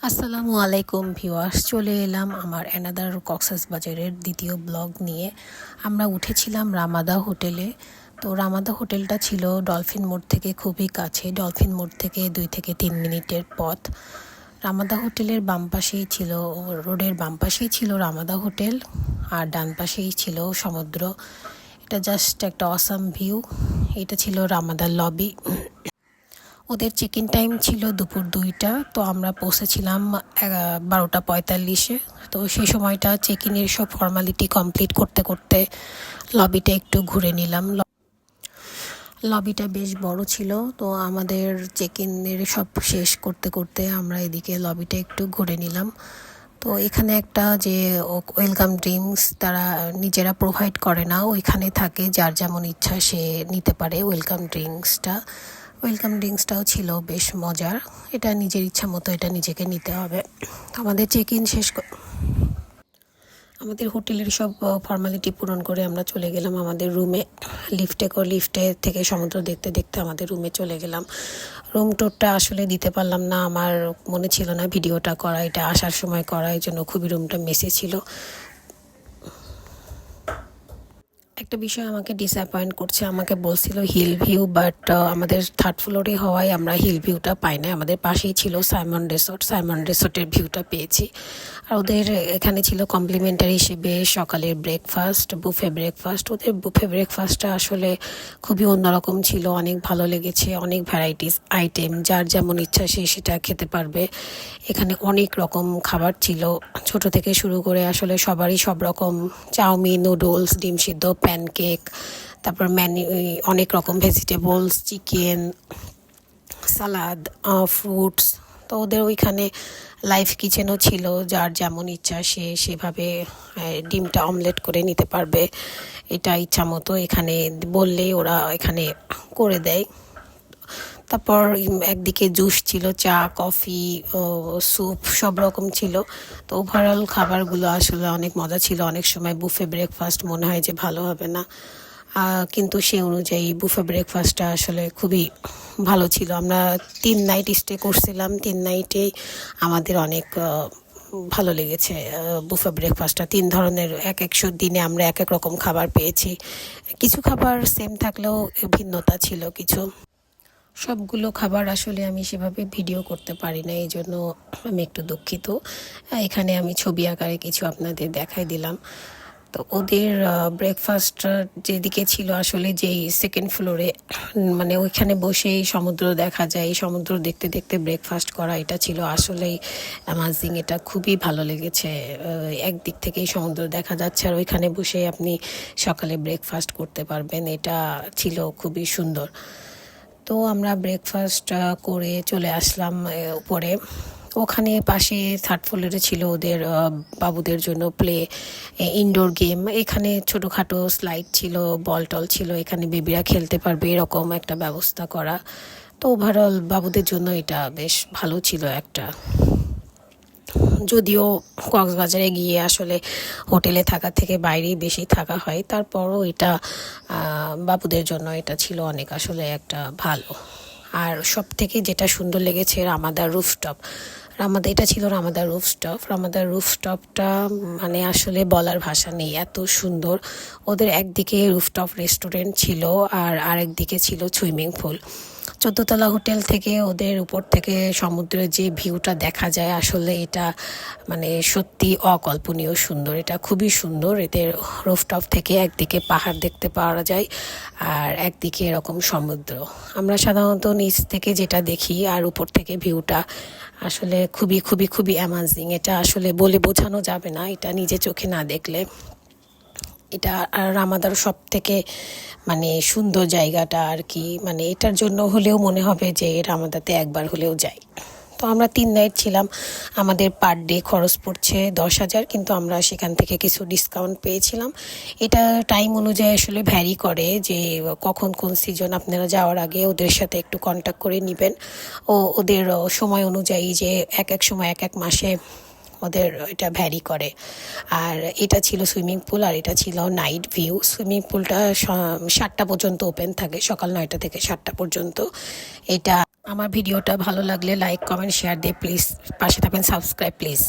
আসসালামু আলাইকুম ভিউয়ার্স, চলে এলাম আমার অ্যানাদার কক্সবাজারের দ্বিতীয় ব্লগ নিয়ে। আমরা উঠেছিলাম রামাদা হোটেলে। তো রামাদা হোটেলটা ছিল ডলফিন মোড় থেকে খুবই কাছে, ডলফিন মোড় থেকে 2 থেকে 3 মিনিটের পথ। রামাদা হোটেলের বাম পাশেই ছিল, রোডের বাম পাশেই ছিল রামাদা হোটেল, আর ডান পাশেই ছিল সমুদ্র। এটা জাস্ট একটা অসাম ভিউ। এটা ছিল রামাদার লবি। ওদের চেক ইন টাইম ছিল দুপুর 2টা, তো আমরা পৌঁছেছিলাম 12টা 45-এ। তো সেই সময়টা চেক ইনের সব ফর্মালিটি কমপ্লিট করতে করতে লবিটা একটু ঘুরে নিলাম। লবিটা বেশ বড় ছিল, তো আমাদের চেক ইনের সব শেষ করতে করতে আমরা এদিকে লবিটা একটু ঘুরে নিলাম। তো এখানে একটা যে ওয়েলকাম ড্রিঙ্কস তারা নিজেরা প্রোভাইড করে না, ওইখানে থাকে, যার যেমন ইচ্ছা সে নিতে পারে ওয়েলকাম ড্রিঙ্কসটাও ছিল বেশ মজার। এটা নিজের ইচ্ছা মতো এটা নিজেকে নিতে হবে। আমাদের চেক ইন আমাদের হোটেলের সব ফর্মালিটি পূরণ করে আমরা চলে গেলাম আমাদের রুমে। লিফটে থেকে সমুদ্র দেখতে দেখতে আমাদের রুমে চলে গেলাম। রুম টুরটা আসলে দিতে পারলাম না, আমার মনে ছিল না ভিডিওটা করা, এটা আসার সময় করা, এই জন্য খুবই রুমটা মেসে ছিল। একটা বিষয় আমাকে ডিসঅ্যাপয়েন্ট করছে, আমাকে বলছিল হিল ভিউ, বাট আমাদের 3rd ফ্লোরে হওয়ায় আমরা হিল ভিউটা পাই না। আমাদের পাশেই ছিল সাইমন রিসোর্টের ভিউটা পেয়েছি। আর ওদের এখানে ছিল কমপ্লিমেন্টারি হিসেবে সকালের বুফে ব্রেকফাস্ট। ওদের বুফে ব্রেকফাস্টটা আসলে খুবই অন্যরকম ছিল, অনেক ভালো লেগেছে। অনেক ভ্যারাইটিস আইটেম, যার যেমন ইচ্ছা সে সেটা খেতে পারবে। এখানে অনেক রকম খাবার ছিল, ছোট থেকে শুরু করে আসলে সবারই সব রকম, চাউমিন, নুডলস, ডিম সিদ্ধ, প্যানকেক, তারপর অনেক রকম ভেজিটেবলস, চিকেন, সালাদ, ফ্রুটস। তো ওদের ওইখানে লাইভ কিচেনও ছিল, যার যেমন ইচ্ছা সে সেভাবে ডিমটা অমলেট করে নিতে পারবে, এটা ইচ্ছা মতো এখানে বললেই ওরা এখানে করে দেয়। তারপর একদিকে জুস ছিল, চা, কফি, স্যুপ সব রকম ছিল। তো ওভারঅল খাবারগুলো আসলে অনেক মজা ছিল। অনেক সময় বুফে ব্রেকফাস্ট মনে হয় যে ভালো হবে না, কিন্তু সে অনুযায়ী বুফে ব্রেকফাস্টটা আসলে খুবই ভালো ছিল। আমরা 3 নাইট স্টে করছিলাম, 3 নাইটেই আমাদের অনেক ভালো লেগেছে। বুফে ব্রেকফাস্টটা 3 ধরনের, এক দিনে আমরা এক এক রকম খাবার পেয়েছি। কিছু খাবার সেম থাকলেও ভিন্নতা ছিল কিছু। সবগুলো খাবার আসলে আমি সেভাবে ভিডিও করতে পারি না, এই জন্য আমি একটু দুঃখিত। এখানে আমি ছবি আকারে কিছু আপনাদের দেখাই দিলাম। তো ওদের ব্রেকফাস্ট যেদিকে ছিল আসলে যেই 2nd ফ্লোরে, মানে ওইখানে বসেই সমুদ্র দেখা যায়, সমুদ্র দেখতে দেখতে ব্রেকফাস্ট করা, এটা ছিল আসলেই অ্যামাজিং। এটা খুবই ভালো লেগেছে। একদিক থেকেই সমুদ্র দেখা যাচ্ছে আর ওইখানে বসে আপনি সকালে ব্রেকফাস্ট করতে পারবেন, এটা ছিল খুবই সুন্দর। তো আমরা ব্রেকফাস্ট করে চলে আসলাম উপরে। ওখানে পাশে 3rd ফ্লোরে ছিল ওদের বাবুদের জন্য ইনডোর গেম। এখানে ছোটোখাটো স্লাইড ছিল, বল টল ছিল, এখানে বেবিরা খেলতে পারবে এরকম একটা ব্যবস্থা করা। তো ওভারঅল বাবুদের জন্য এটা বেশ ভালো ছিল একটা। যদিও কক্সবাজারে গিয়ে আসলে হোটেলে থাকা থেকে বাইরেই বেশি থাকা হয়, তারপরও এটা বাবুদের জন্য এটা ছিল অনেক আসলে একটা ভালো। আর সব থেকে যেটা সুন্দর লেগেছে এটা ছিল রামাদার রুফটপটা, মানে আসলে বলার ভাষা নেই, এত সুন্দর। ওদের একদিকে রুফটপ রেস্টুরেন্ট ছিল আর আরেকদিকে ছিল সুইমিং পুল। 14তলা হোটেল থেকে ওদের উপর থেকে সমুদ্রের যে ভিউটা দেখা যায় আসলে এটা মানে সত্যি অকল্পনীয় সুন্দর, এটা খুবই সুন্দর। এদের রুফটপ থেকে একদিকে পাহাড় দেখতে পাওয়া যায় আর একদিকে এরকম সমুদ্র। আমরা সাধারণত নিচ থেকে যেটা দেখি আর উপর থেকে ভিউটা আসলে খুবই খুবই খুবই অ্যামাজিং। এটা আসলে বলে বোঝানো যাবে না, এটা নিজে চোখে না দেখলে। এটা রামাদার সব থেকে মানে সুন্দর জায়গাটা আর কি, মানে এটার জন্য হলেও মনে হবে যে রামাদাতে একবার হলেও যাই। তো আমরা 3 নাইট ছিলাম, আমাদের পার ডে খরচ পড়ছে 10,000, কিন্তু আমরা সেখান থেকে কিছু ডিসকাউন্ট পেয়েছিলাম। এটা টাইম অনুযায়ী আসলে ভ্যারি করে যে কখন কোন সিজন, আপনারা যাওয়ার আগে ওদের সাথে একটু কন্ট্যাক্ট করে নেবেন। ওদের সময় অনুযায়ী যে এক এক সময় এক এক মাসে ওদের এটা ভ্যারি করে। আর এটা ছিল সুইমিং পুল আর এটা ছিল নাইট ভিউ। সুইমিং পুলটা 7টা পর্যন্ত ওপেন থাকে, সকাল 9টা থেকে 7টা পর্যন্ত। এটা আমার ভিডিওটা ভালো লাগলে লাইক কমেন্ট শেয়ার দিয়ে প্লিজ পাশে থাকবেন, সাবস্ক্রাইব প্লিজ।